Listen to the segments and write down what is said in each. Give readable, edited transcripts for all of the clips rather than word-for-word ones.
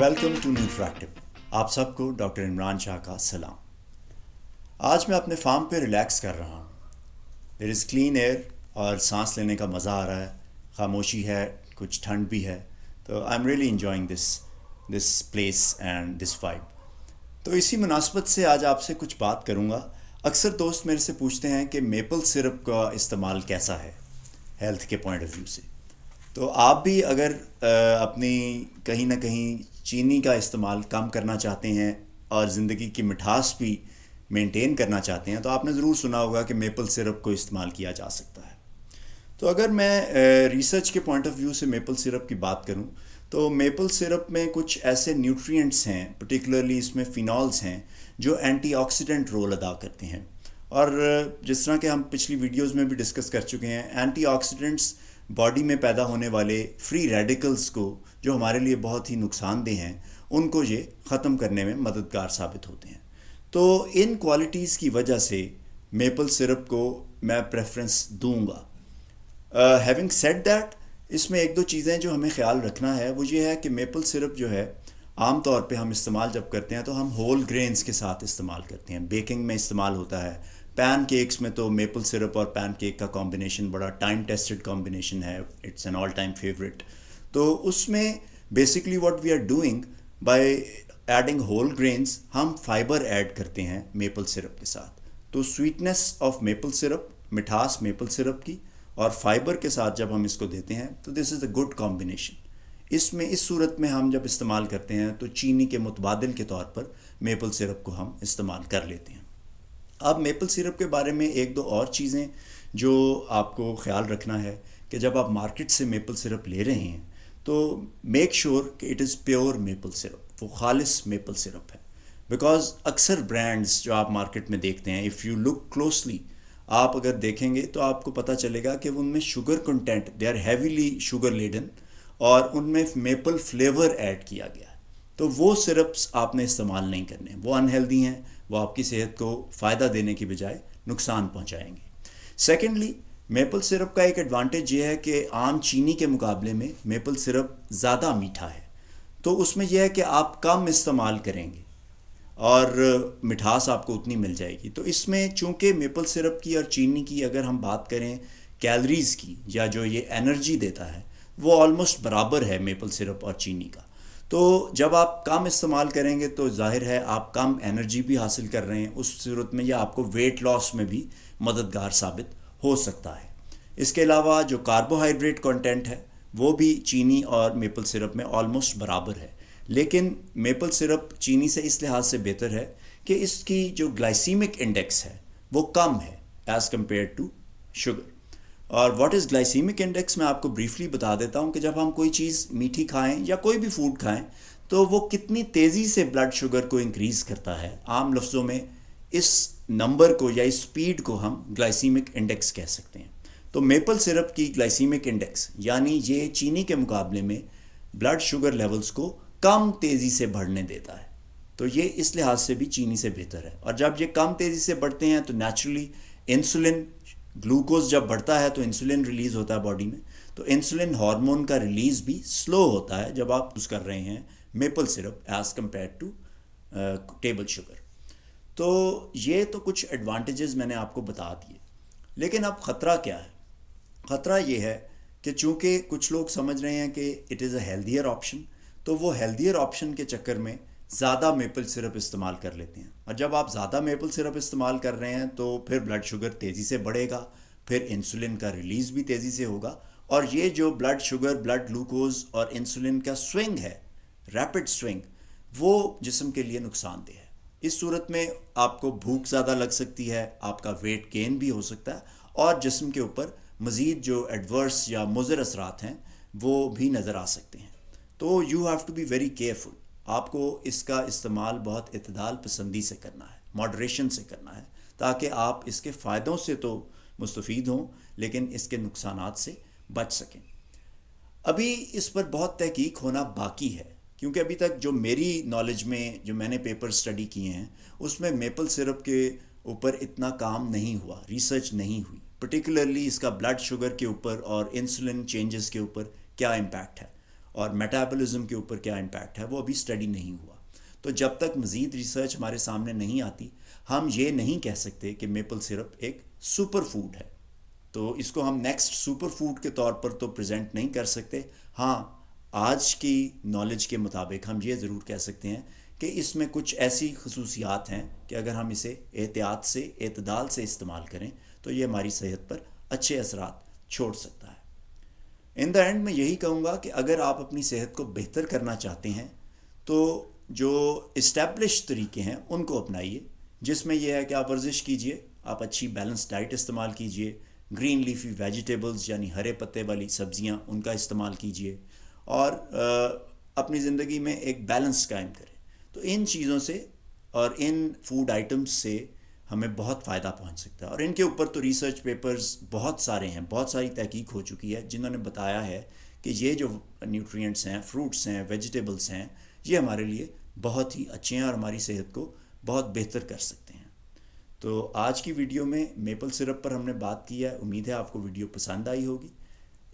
Welcome to न्यूट्रैक्टिव। आप सबको doctor Imran Shah का सलाम। आज मैं अपने फार्म पे रिलैक्स कर रहा हूँ। देयर इज़ क्लीन एयर और सांस लेने का मज़ा आ रहा है। खामोशी है, कुछ ठंड भी है, तो I am really enjoying this place and this vibe. तो इसी मुनासबत से आज आपसे कुछ बात करूँगा। अक्सर दोस्त मेरे से पूछते हैं कि मेपल सिरप का इस्तेमाल कैसा है हेल्थ के पॉइंट ऑफ व्यू से। तो आप भी अगर अपनी कहीं ना कहीं चीनी का इस्तेमाल कम करना चाहते हैं और ज़िंदगी की मिठास भी मेंटेन करना चाहते हैं, तो आपने ज़रूर सुना होगा कि मेपल सिरप को इस्तेमाल किया जा सकता है। तो अगर मैं रिसर्च के पॉइंट ऑफ व्यू से मेपल सिरप की बात करूं, तो मेपल सिरप में कुछ ऐसे न्यूट्रिएंट्स हैं, पर्टिकुलरली इसमें फिनॉल्स हैं, जो एंटीऑक्सीडेंट रोल अदा करते हैं। और जिस तरह के हम पिछली वीडियोस में भी डिस्कस कर चुके हैं, एंटीऑक्सीडेंट्स बॉडी में पैदा होने वाले फ्री रेडिकल्स को, जो हमारे लिए बहुत ही नुकसानदेह हैं, उनको ये ख़त्म करने में मददगार साबित होते हैं। तो इन क्वालिटीज़ की वजह से मेपल सिरप को मैं प्रेफरेंस दूंगा। हैविंग सेड दैट, इसमें एक दो चीज़ें जो हमें ख्याल रखना है वो ये है कि मेपल सिरप जो है, आम तौर पे हम इस्तेमाल जब करते हैं तो हम होल ग्रेन्स के साथ इस्तेमाल करते हैं। बेकिंग में इस्तेमाल होता है, पैन केक्स में तो मेपल सिरप और पैन केक का कॉम्बिनेशन बड़ा टाइम टेस्टेड कॉम्बिनेशन है, it's an all time favourite. तो उसमें basically what we are doing by adding whole grains, हम फाइबर ऐड करते हैं मेपल सिरप के साथ। तो स्वीटनेस ऑफ मेपल सिरप, मिठास मेपल सिरप की, और फाइबर के साथ जब हम इसको देते हैं तो this is a good combination. इसमें इस सूरत में हम जब इस्तेमाल करते हैं तो चीनी के मुतबादिल के तौर पर मेपल सिरप को हम इस्तेमाल कर लेते हैं। अब मेपल सिरप के बारे में एक दो और चीज़ें जो आपको ख्याल रखना है कि जब आप मार्केट से मेपल सिरप ले रहे हैं तो मेक श्योर कि it is pure maple syrup, वो खालिस मेपल सिरप है। बिकॉज अक्सर ब्रांड्स जो आप मार्केट में देखते हैं, इफ़ यू लुक क्लोजली, आप अगर देखेंगे तो आपको पता चलेगा कि उनमें sugar content, they are heavily sugar laden, और उनमें मेपल फ्लेवर ऐड किया गया है। तो वो सिरप्स आपने इस्तेमाल नहीं करने, वो अनहेल्दी हैं, वो आपकी सेहत को फ़ायदा देने की बजाय नुकसान पहुंचाएंगे। सेकेंडली, मेपल सिरप का एक एडवांटेज ये है कि आम चीनी के मुकाबले में मेपल सिरप ज़्यादा मीठा है। तो उसमें यह है कि आप कम इस्तेमाल करेंगे और मिठास आपको उतनी मिल जाएगी। तो इसमें चूंकि मेपल सिरप की और चीनी की अगर हम बात करें कैलोरीज़ की, या जो ये एनर्जी देता है, वो ऑलमोस्ट बराबर है मेपल सिरप और चीनी का। तो जब आप कम इस्तेमाल करेंगे तो जाहिर है आप कम एनर्जी भी हासिल कर रहे हैं। उस सूरत में यह आपको वेट लॉस में भी मददगार साबित हो सकता है। इसके अलावा जो कार्बोहाइड्रेट कंटेंट है वो भी चीनी और मेपल सिरप में ऑलमोस्ट बराबर है। लेकिन मेपल सिरप चीनी से इस लिहाज से बेहतर है कि इसकी जो ग्लाइसीमिक इंडेक्स है वो कम है एज़ कम्पेयर टू शुगर। और व्हाट इज़ ग्लाइसीमिक इंडेक्स, मैं आपको ब्रीफली बता देता हूँ कि जब हम कोई चीज़ मीठी खाएं या कोई भी फूड खाएं तो वो कितनी तेज़ी से ब्लड शुगर को इंक्रीज़ करता है। आम लफ्ज़ों में इस नंबर को या इस स्पीड को हम ग्लाइसीमिक इंडेक्स कह सकते हैं। तो मेपल सिरप की ग्लाइसीमिक इंडेक्स, यानी ये चीनी के मुकाबले में ब्लड शुगर लेवल्स को कम तेज़ी से बढ़ने देता है। तो ये इस लिहाज से भी चीनी से बेहतर है। और जब ये कम तेज़ी से बढ़ते हैं तो नेचुरली इंसुलिन, ग्लूकोज जब बढ़ता है तो इंसुलिन रिलीज़ होता है बॉडी में, तो इंसुलिन हार्मोन का रिलीज़ भी स्लो होता है जब आप यूज़ कर रहे हैं maple syrup as compare to table sugar. तो ये तो कुछ एडवांटेजेस मैंने आपको बता दिए। लेकिन अब ख़तरा क्या है? ख़तरा ये है कि चूँकि कुछ लोग समझ रहे हैं कि it is a healthier option, तो वो हेल्दियर ऑप्शन के चक्कर में ज़्यादा मेपल सिरप इस्तेमाल कर लेते हैं। और जब आप ज़्यादा मेपल सिरप इस्तेमाल कर रहे हैं तो फिर ब्लड शुगर तेज़ी से बढ़ेगा, फिर इंसुलिन का रिलीज़ भी तेज़ी से होगा, और ये जो ब्लड शुगर, ब्लड ग्लूकोज और इंसुलिन का स्विंग है, रैपिड स्विंग, वो जिस्म के लिए नुकसानदेह है। इस सूरत में आपको भूख ज़्यादा लग सकती है, आपका वेट गेन भी हो सकता है, और जिस्म के ऊपर मज़ीद जो एडवर्स या मुज़र असरात हैं वो भी नज़र आ सकते हैं। तो you have to be very careful. आपको इसका इस्तेमाल बहुत इत्तेदाल पसंदी से करना है, मॉडरेशन से करना है, ताकि आप इसके फ़ायदों से तो मुस्तफ़ीद हों लेकिन इसके नुकसानात से बच सकें। अभी इस पर बहुत तहकीक होना बाकी है, क्योंकि अभी तक जो मेरी नॉलेज में जो मैंने पेपर स्टडी किए हैं उसमें मेपल सिरप के ऊपर इतना काम नहीं हुआ, रिसर्च नहीं हुई, पर्टिकुलरली इसका ब्लड शुगर के ऊपर और इंसुलिन चेंजेस के ऊपर क्या इम्पैक्ट है। और मेटाबॉलिज्म के ऊपर क्या इम्पैक्ट है, वो अभी स्टडी नहीं हुआ। तो जब तक मज़ीद रिसर्च हमारे सामने नहीं आती, हम ये नहीं कह सकते कि मेपल सिरप एक सुपर फूड है। तो इसको हम नेक्स्ट सुपर फूड के तौर पर तो प्रेजेंट नहीं कर सकते। हाँ, आज की नॉलेज के मुताबिक हम ये ज़रूर कह सकते हैं कि इसमें कुछ ऐसी खसूसियात हैं कि अगर हम इसे एहतियात से, एतदाल से इस्तेमाल करें तो ये हमारी सेहत पर अच्छे असरात छोड़ सकता है। इन द एंड मैं यही कहूँगा कि अगर आप अपनी सेहत को बेहतर करना चाहते हैं तो जो इस्टेब्लिश तरीके हैं उनको अपनाइए, जिसमें यह है कि आप वर्जिश कीजिए, आप अच्छी बैलेंस डाइट इस्तेमाल कीजिए, ग्रीन लीफी वेजिटेबल्स यानी हरे पत्ते वाली सब्जियां उनका इस्तेमाल कीजिए और अपनी ज़िंदगी में एक बैलेंस कायम करें। तो इन चीज़ों से और इन फूड आइटम्स से हमें बहुत फ़ायदा पहुंच सकता है। और इनके ऊपर तो रिसर्च पेपर्स बहुत सारे हैं, बहुत सारी तहकीक हो चुकी है जिन्होंने बताया है कि ये जो न्यूट्रिएंट्स हैं, फ्रूट्स हैं, वेजिटेबल्स हैं, ये हमारे लिए बहुत ही अच्छे हैं और हमारी सेहत को बहुत बेहतर कर सकते हैं। तो आज की वीडियो में मेपल सिरप पर हमने बात की है। उम्मीद है आपको वीडियो पसंद आई होगी।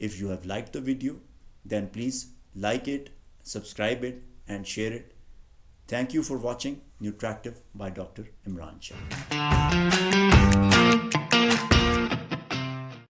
If you have like the video then please like it, subscribe it and share it. Thank you for watching Nutractive by Dr. Imran Shah.